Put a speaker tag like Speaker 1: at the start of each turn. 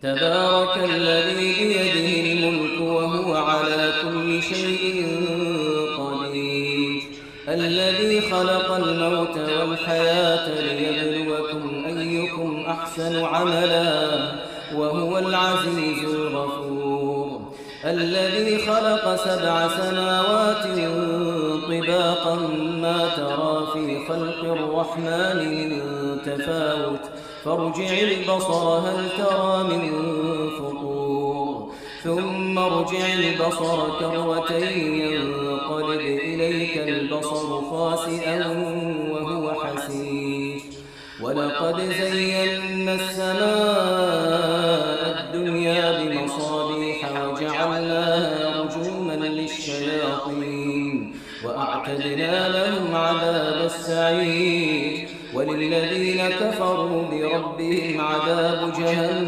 Speaker 1: تبارك الذي بيده الملك وهو على كل شيء قدير. الذي خلق الموت والحياة ليبلوكم أيكم أحسن عملا وهو العزيز الغفور. الذي خلق 7 سماوات طباقا ما ترى في خلق الرحمن من تفاوت فارجع البصر هل ترى من فطور ثم ارجع البصر كرتين ينقلب إليك البصر خاسئا وهو حسير. ولقد زينا السماء الدنيا بمصابيح وجعلناها رجوما للشياطين وأعتدنا لهم عذاب السعير. وللذين كفروا بربهم عذاب جهنم